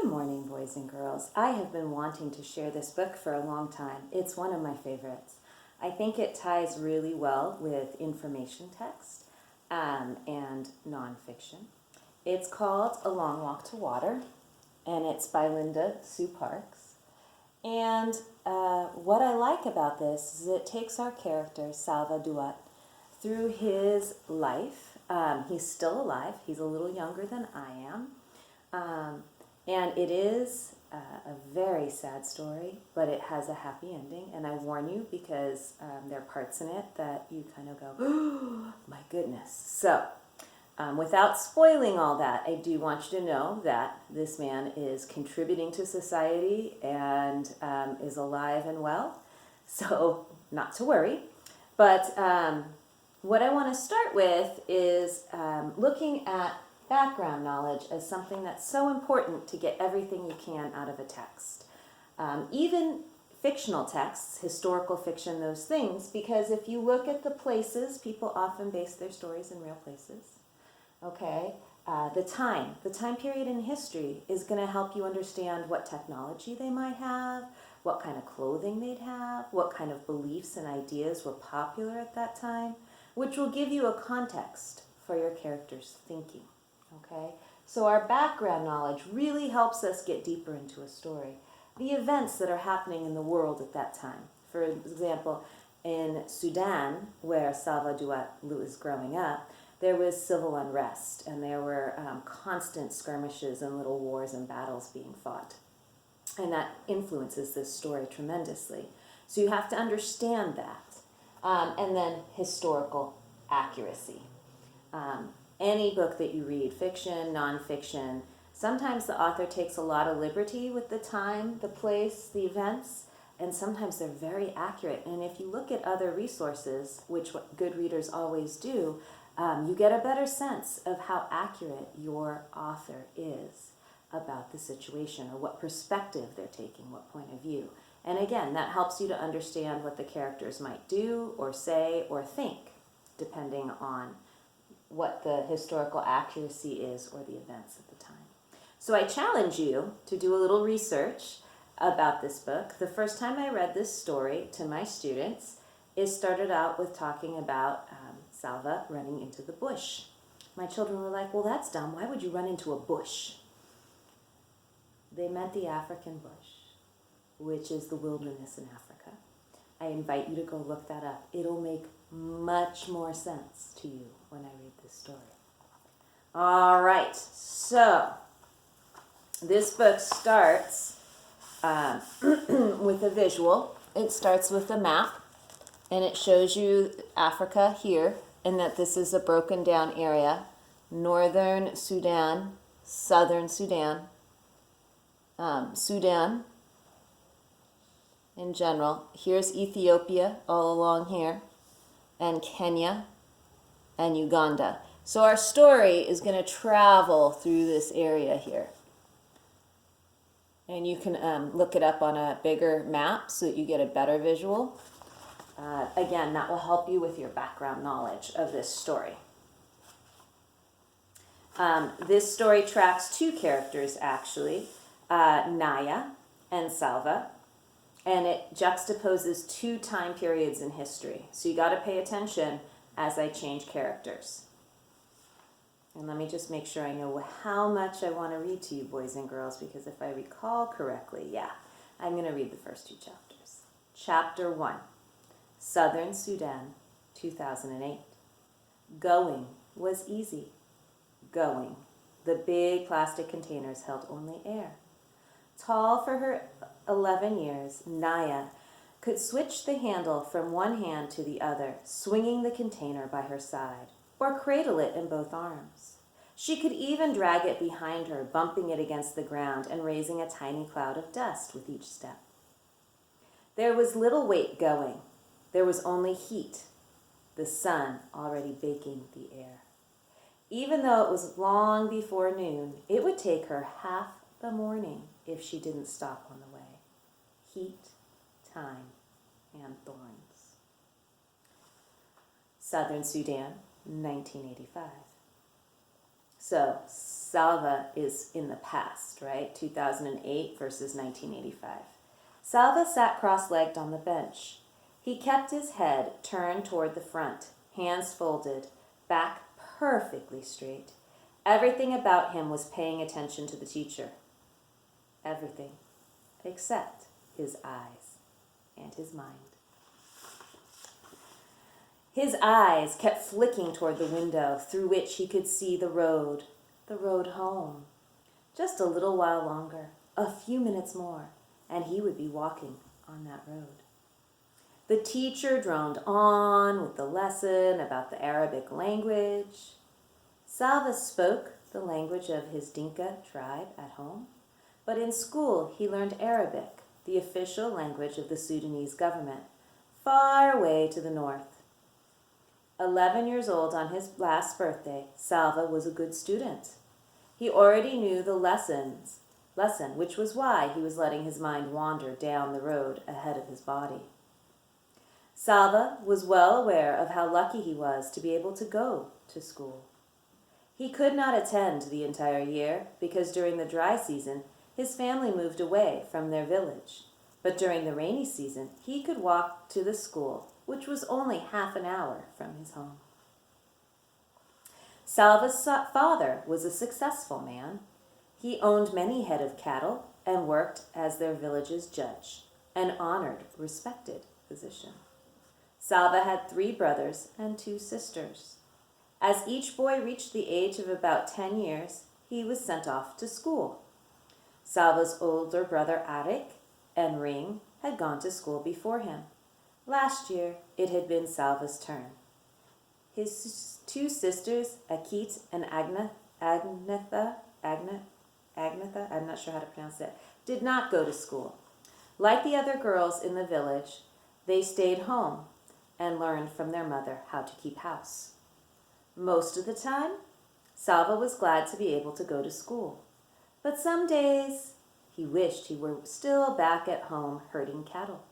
Good morning, boys and girls. I have been wanting to share this book for a long time. It's one of my favorites. I think it ties really well with information text and nonfiction. It's called A Long Walk to Water, and it's by Linda Sue Parks. And what I like about this is it takes our character, Salva Duat, through his life. He's still alive. He's a little younger than I am. And it is a very sad story, but it has a happy ending. And I warn you because there are parts in it that you kind of go, oh, my goodness. So without spoiling all that, I do want you to know that this man is contributing to society and is alive and well. So not to worry. But what I want to start with is looking at background knowledge as something that's so important to get everything you can out of a text. Even fictional texts, historical fiction, those things, because if you look at the places, people often base their stories in real places. Okay? The time period in history is going to help you understand what technology they might have, what kind of clothing they'd have, what kind of beliefs and ideas were popular at that time, which will give you a context for your character's thinking. Okay, so our background knowledge really helps us get deeper into a story. The events that are happening in the world at that time. For example, in Sudan, where Salva Duat was growing up, there was civil unrest and there were constant skirmishes and little wars and battles being fought. And that influences this story tremendously. So you have to understand that. And then historical accuracy. Any book that you read, fiction, nonfiction, sometimes the author takes a lot of liberty with the time, the place, the events, and sometimes they're very accurate. And if you look at other resources, which good readers always do, you get a better sense of how accurate your author is about the situation or what perspective they're taking, what point of view. And again, that helps you to understand what the characters might do or say or think, depending on what the historical accuracy is or the events at the time. So I challenge you to do a little research about this book. The first time I read this story to my students, it started out with talking about Salva running into the bush. My children were like, well, that's dumb. Why would you run into a bush? They meant the African bush, which is the wilderness in Africa. I invite you to go look that up. It'll make much more sense to you when I read this story. All right, so this book starts with a visual. It starts with a map, and it shows you Africa here, and that this is a broken down area. Northern Sudan, southern Sudan, Sudan in general. Here's Ethiopia all along here, and Kenya, and Uganda. So our story is going to travel through this area here. And you can look it up on a bigger map so that you get a better visual. Again, that will help you with your background knowledge of this story. This story tracks two characters, actually, Naya and Salva. And it juxtaposes two time periods in history. So you got to pay attention as I change characters. And let me just make sure I know how much I want to read to you, boys and girls, because if I recall correctly, I'm going to read the first two chapters. Chapter 1, Southern Sudan, 2008. Going was easy. Going. The big plastic containers held only air. Tall for her 11 years, Naya could switch the handle from one hand to the other, swinging the container by her side, or cradle it in both arms. She could even drag it behind her, bumping it against the ground and raising a tiny cloud of dust with each step. There was little weight going. There was only heat, the sun already baking the air. Even though it was long before noon, it would take her half the morning if she didn't stop on the way. Heat, time, and thorns. Southern Sudan, 1985. So Salva is in the past, right? 2008 versus 1985. Salva sat cross-legged on the bench. He kept his head turned toward the front, hands folded, back perfectly straight. Everything about him was paying attention to the teacher. Everything, except his eyes and his mind. His eyes kept flicking toward the window through which he could see the road home. Just a little while longer, a few minutes more, and he would be walking on that road. The teacher droned on with the lesson about the Arabic language. Salva spoke the language of his Dinka tribe at home, but in school he learned Arabic, the official language of the Sudanese government, far away to the north. 11 years old on his last birthday, Salva was a good student. He already knew the lesson, which was why he was letting his mind wander down the road ahead of his body. Salva was well aware of how lucky he was to be able to go to school. He could not attend the entire year because during the dry season, his family moved away from their village. But during the rainy season, he could walk to the school, which was only half an hour from his home. Salva's father was a successful man. He owned many head of cattle and worked as their village's judge, an honored, respected position. Salva had 3 brothers and 2 sisters. As each boy reached the age of about 10 years, he was sent off to school. Salva's older brother Arik and Ring had gone to school before him. Last year, it had been Salva's turn. His 2 sisters, Akit and Agnetha, I'm not sure how to pronounce it, did not go to school. Like the other girls in the village, they stayed home and learned from their mother how to keep house. Most of the time, Salva was glad to be able to go to school. But some days, he wished he were still back at home herding cattle.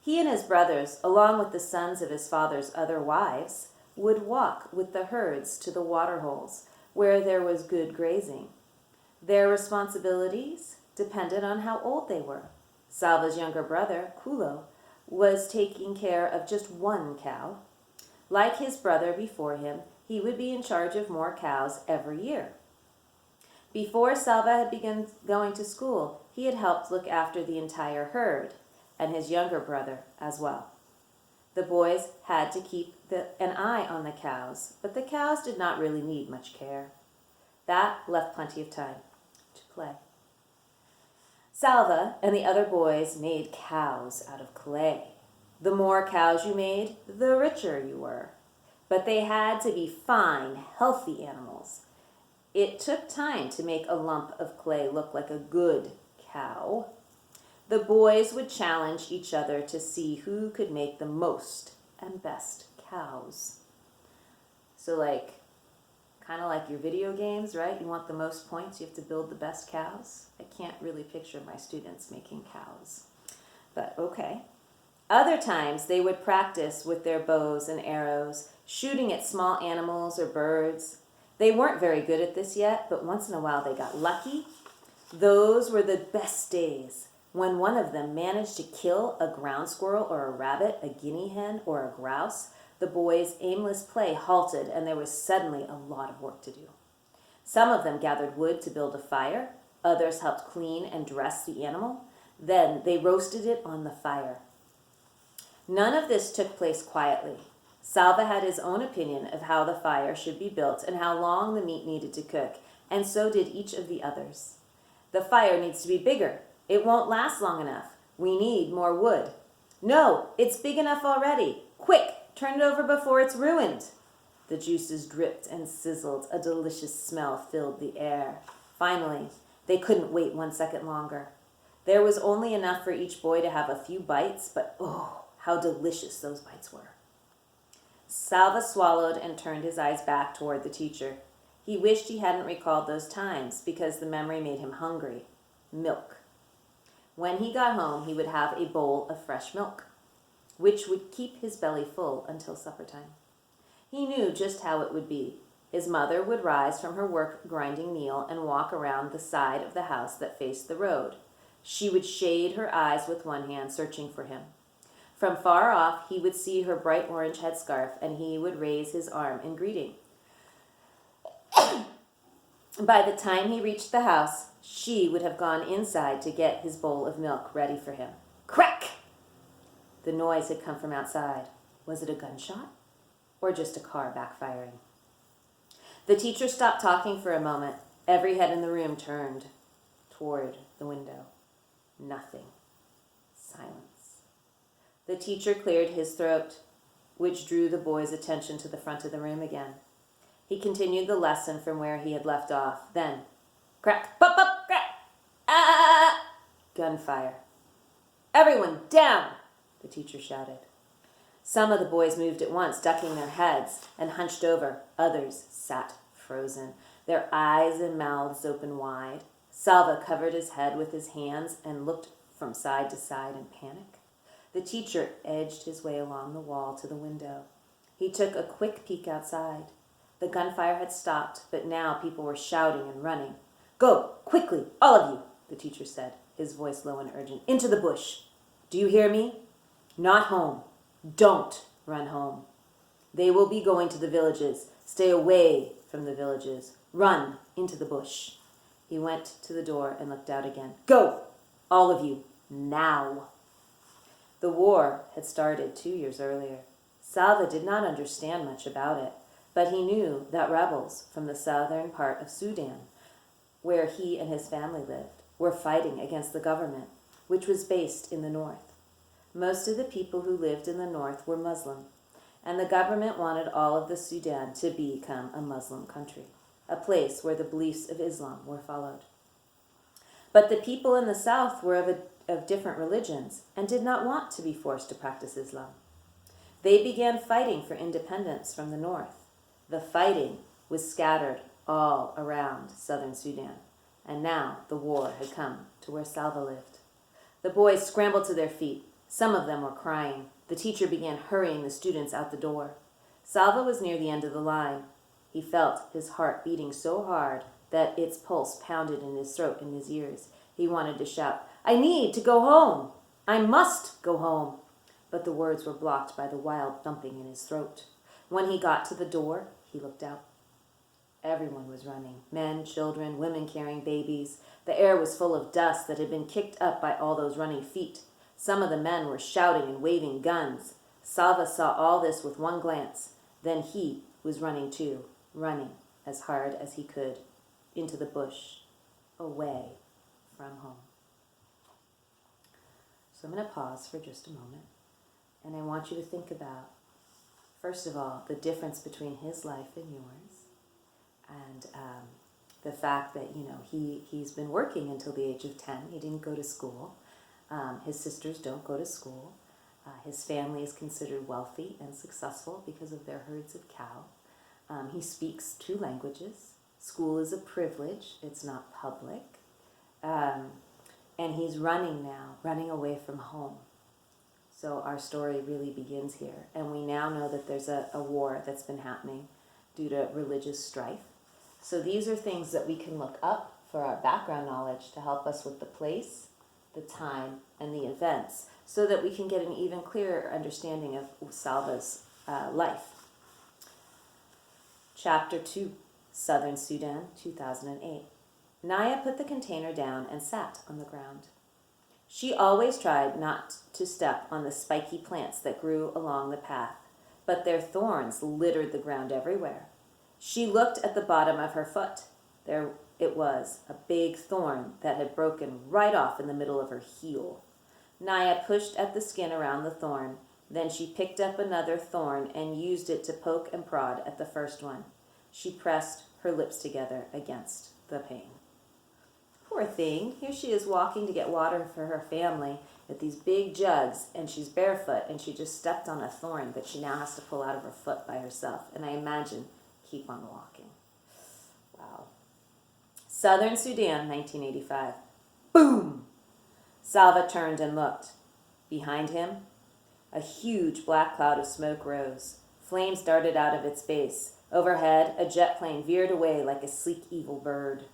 He and his brothers, along with the sons of his father's other wives, would walk with the herds to the water holes where there was good grazing. Their responsibilities depended on how old they were. Salva's younger brother, Kulo, was taking care of just 1 cow. Like his brother before him, he would be in charge of more cows every year. Before Salva had begun going to school, he had helped look after the entire herd, and his younger brother as well. The boys had to keep an eye on the cows, but the cows did not really need much care. That left plenty of time to play. Salva and the other boys made cows out of clay. The more cows you made, the richer you were. But they had to be fine, healthy animals. It took time to make a lump of clay look like a good cow. The boys would challenge each other to see who could make the most and best cows. So kind of like your video games, right? You want the most points, you have to build the best cows. I can't really picture my students making cows, but okay. Other times they would practice with their bows and arrows, shooting at small animals or birds. They weren't very good at this yet, but once in a while they got lucky. Those were the best days, when one of them managed to kill a ground squirrel or a rabbit, a guinea hen or a grouse. The boys' aimless play halted, and there was suddenly a lot of work to do. Some of them gathered wood to build a fire. Others helped clean and dress the animal. Then they roasted it on the fire. None of this took place quietly. Salva had his own opinion of how the fire should be built and how long the meat needed to cook, and so did each of the others. The fire needs to be bigger. It won't last long enough. We need more wood. No, it's big enough already. Quick, turn it over before it's ruined. The juices dripped and sizzled. A delicious smell filled the air. Finally, they couldn't wait 1 second longer. There was only enough for each boy to have a few bites, but oh, how delicious those bites were. Salva swallowed and turned his eyes back toward the teacher. He wished he hadn't recalled those times because the memory made him hungry. Milk. When he got home, he would have a bowl of fresh milk, which would keep his belly full until supper time. He knew just how it would be. His mother would rise from her work grinding meal and walk around the side of the house that faced the road. She would shade her eyes with one hand, searching for him. From far off, he would see her bright orange headscarf, and he would raise his arm in greeting. By the time he reached the house, she would have gone inside to get his bowl of milk ready for him. Crack! The noise had come from outside. Was it a gunshot? Or just a car backfiring? The teacher stopped talking for a moment. Every head in the room turned toward the window. Nothing. Silence. The teacher cleared his throat, which drew the boys' attention to the front of the room again. He continued the lesson from where he had left off. Then, crack, pop, pop, crack, ah! Gunfire. Everyone down, the teacher shouted. Some of the boys moved at once, ducking their heads and hunched over. Others sat frozen, their eyes and mouths open wide. Salva covered his head with his hands and looked from side to side in panic. The teacher edged his way along the wall to the window. He took a quick peek outside. The gunfire had stopped, but now people were shouting and running. Go, quickly, all of you, the teacher said, his voice low and urgent. Into the bush. Do you hear me? Not home. Don't run home. They will be going to the villages. Stay away from the villages. Run into the bush. He went to the door and looked out again. Go, all of you, now. The war had started 2 years earlier. Salva did not understand much about it, but he knew that rebels from the southern part of Sudan, where he and his family lived, were fighting against the government, which was based in the north. Most of the people who lived in the north were Muslim, and the government wanted all of the Sudan to become a Muslim country, a place where the beliefs of Islam were followed. But the people in the south were of different religions and did not want to be forced to practice Islam. They began fighting for independence from the north. The fighting was scattered all around southern Sudan, and now the war had come to where Salva lived. The boys scrambled to their feet. Some of them were crying. The teacher began hurrying the students out the door. Salva was near the end of the line. He felt his heart beating so hard that its pulse pounded in his throat and his ears. He wanted to shout, I need to go home. I must go home. But the words were blocked by the wild thumping in his throat. When he got to the door, he looked out. Everyone was running. Men, children, women carrying babies. The air was full of dust that had been kicked up by all those running feet. Some of the men were shouting and waving guns. Salva saw all this with one glance. Then he was running too, running as hard as he could into the bush, away from home. So I'm going to pause for just a moment, and I want you to think about, first of all, the difference between his life and yours, and the fact that, he's been working until the age of 10. He didn't go to school. His sisters don't go to school. His family is considered wealthy and successful because of their herds of cow. He speaks 2 languages. School is a privilege. It's not public. And he's running now, running away from home. So our story really begins here. And we now know that there's a war that's been happening due to religious strife. So these are things that we can look up for our background knowledge to help us with the place, the time, and the events, so that we can get an even clearer understanding of Salva's life. Chapter 2, Southern Sudan, 2008. Naya put the container down and sat on the ground. She always tried not to step on the spiky plants that grew along the path, but their thorns littered the ground everywhere. She looked at the bottom of her foot. There it was, a big thorn that had broken right off in the middle of her heel. Naya pushed at the skin around the thorn. Then she picked up another thorn and used it to poke and prod at the first one. She pressed her lips together against the pain. Poor thing, here she is walking to get water for her family with these big jugs, and she's barefoot, and she just stepped on a thorn that she now has to pull out of her foot by herself. And I imagine, keep on walking. Wow. Southern Sudan, 1985. Boom! Salva turned and looked. Behind him, a huge black cloud of smoke rose. Flames darted out of its base. Overhead, a jet plane veered away like a sleek, evil bird.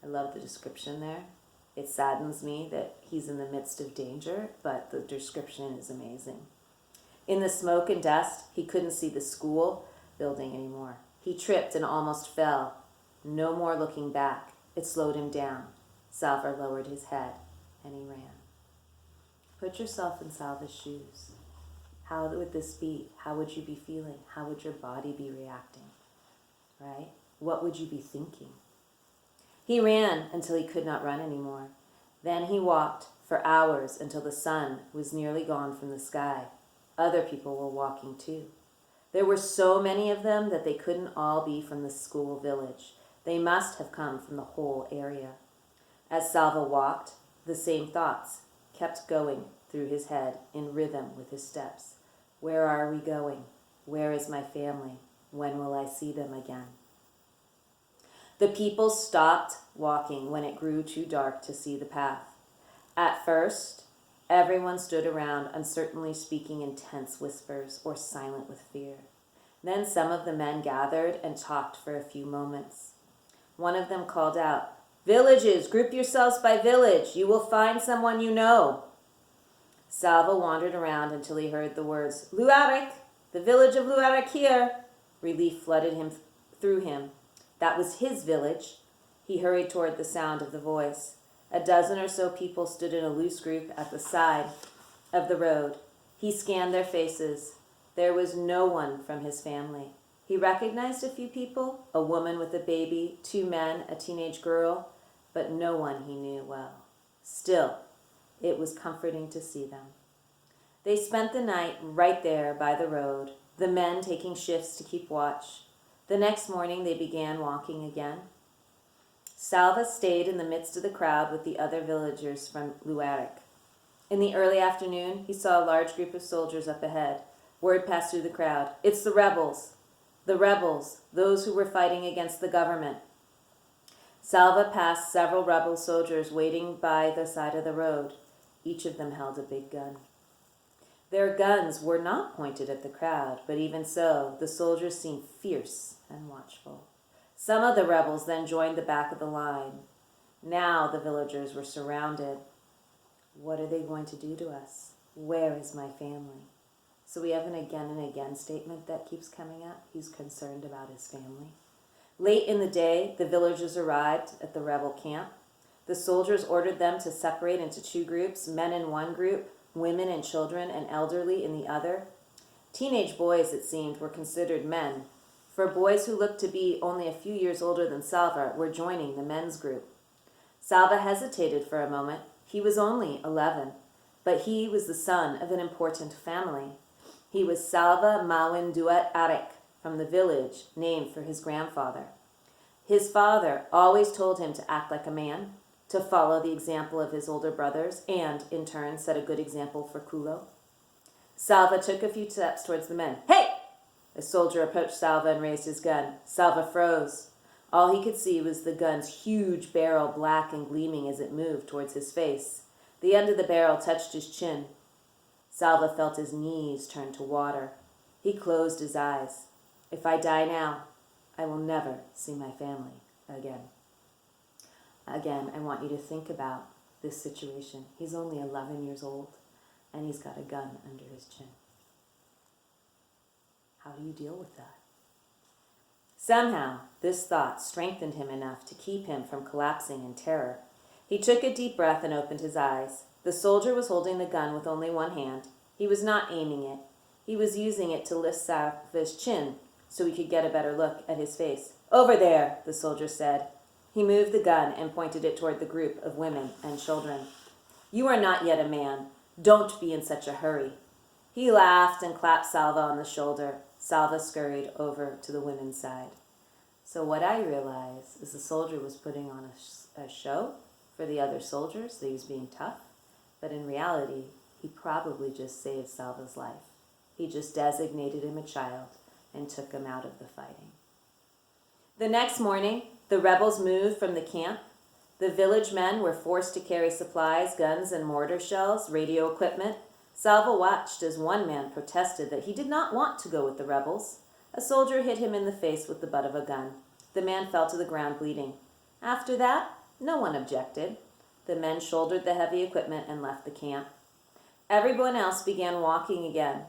I love the description there. It saddens me that he's in the midst of danger, but the description is amazing. In the smoke and dust, he couldn't see the school building anymore. He tripped and almost fell. No more looking back. It slowed him down. Salva lowered his head, and he ran. Put yourself in Salva's shoes. How would this be? How would you be feeling? How would your body be reacting? Right? What would you be thinking? He ran until he could not run anymore. Then he walked for hours until the sun was nearly gone from the sky. Other people were walking too. There were so many of them that they couldn't all be from the school village. They must have come from the whole area. As Salva walked, the same thoughts kept going through his head in rhythm with his steps. Where are we going? Where is my family? When will I see them again? The people stopped walking when it grew too dark to see the path. At first, everyone stood around, uncertainly speaking in tense whispers or silent with fear. Then some of the men gathered and talked for a few moments. One of them called out, "Villages, group yourselves by village. You will find someone you know." Salva wandered around until he heard the words, "Luarik, the village of Luarik here." Relief flooded through him. That was his village. He hurried toward the sound of the voice. A dozen or so people stood in a loose group at the side of the road. He scanned their faces. There was no one from his family. He recognized a few people, a woman with a baby, 2 men, a teenage girl, but no one he knew well. Still, it was comforting to see them. They spent the night right there by the road, the men taking shifts to keep watch. The next morning they began walking again. Salva stayed in the midst of the crowd with the other villagers from Luarik. In the early afternoon, he saw a large group of soldiers up ahead. Word passed through the crowd. "It's the rebels. The rebels, those who were fighting against the government." Salva passed several rebel soldiers waiting by the side of the road. Each of them held a big gun. Their guns were not pointed at the crowd, but even so, the soldiers seemed fierce and watchful. Some of the rebels then joined the back of the line. Now the villagers were surrounded. What are they going to do to us? Where is my family? So we have an again and again statement that keeps coming up. He's concerned about his family. Late in the day, the villagers arrived at the rebel camp. The soldiers ordered them to separate into 2 groups, men in one group, women and children and elderly in the other. Teenage boys, it seemed, were considered men, for boys who looked to be only a few years older than Salva were joining the men's group. Salva hesitated for a moment. He was only 11, but he was the son of an important family. He was Salva Mawinduat Arik from the village named for his grandfather. His father always told him to act like a man, to follow the example of his older brothers, and, in turn, set a good example for Kulo. Salva took a few steps towards the men. "Hey!" A soldier approached Salva and raised his gun. Salva froze. All he could see was the gun's huge barrel, black and gleaming as it moved towards his face. The end of the barrel touched his chin. Salva felt his knees turn to water. He closed his eyes. "If I die now, I will never see my family again." Again, I want you to think about this situation. He's only 11 years old, and he's got a gun under his chin. How do you deal with that? Somehow, this thought strengthened him enough to keep him from collapsing in terror. He took a deep breath and opened his eyes. The soldier was holding the gun with only one hand. He was not aiming it. He was using it to lift Salva's chin so he could get a better look at his face. "Over there," the soldier said. He moved the gun and pointed it toward the group of women and children. "You are not yet a man. Don't be in such a hurry." He laughed and clapped Salva on the shoulder. Salva scurried over to the women's side. So what I realized is the soldier was putting on a show for the other soldiers, that he was being tough. But in reality, he probably just saved Salva's life. He just designated him a child and took him out of the fighting. The next morning, the rebels moved from the camp. The village men were forced to carry supplies, guns and mortar shells, radio equipment. Salva watched as one man protested that he did not want to go with the rebels. A soldier hit him in the face with the butt of a gun. The man fell to the ground bleeding. After that, no one objected. The men shouldered the heavy equipment and left the camp. Everyone else began walking again.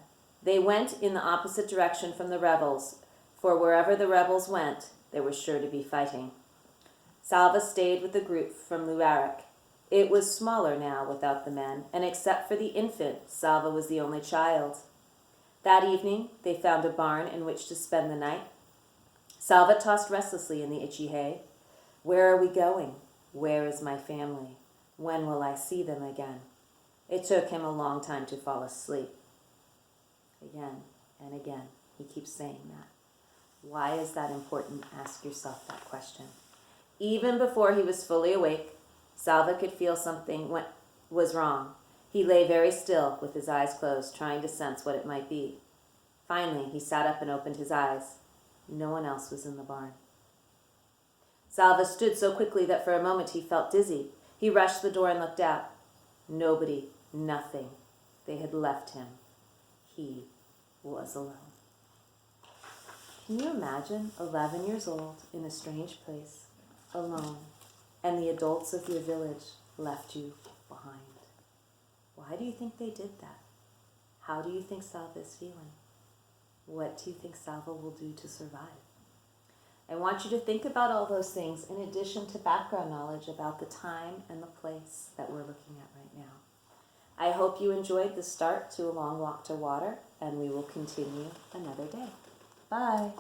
They went in the opposite direction from the rebels, for wherever the rebels went, there was sure to be fighting. Salva stayed with the group from Luarik. It was smaller now without the men, and except for the infant, Salva was the only child. That evening, they found a barn in which to spend the night. Salva tossed restlessly in the itchy hay. Where are we going? Where is my family? When will I see them again? It took him a long time to fall asleep. Again and again, he keeps saying that. Why is that important? Ask yourself that question. Even before he was fully awake, Salva could feel something was wrong. He lay very still with his eyes closed, trying to sense what it might be. Finally, he sat up and opened his eyes. No one else was in the barn. Salva stood so quickly that for a moment he felt dizzy. He rushed to the door and looked out. Nobody, nothing. They had left him. He was alone. Can you imagine 11 years old in a strange place, alone, and the adults of your village left you behind? Why do you think they did that? How do you think Salva is feeling? What do you think Salva will do to survive? I want you to think about all those things in addition to background knowledge about the time and the place that we're looking at right now. I hope you enjoyed the start to A Long Walk to Water, and we will continue another day. Bye.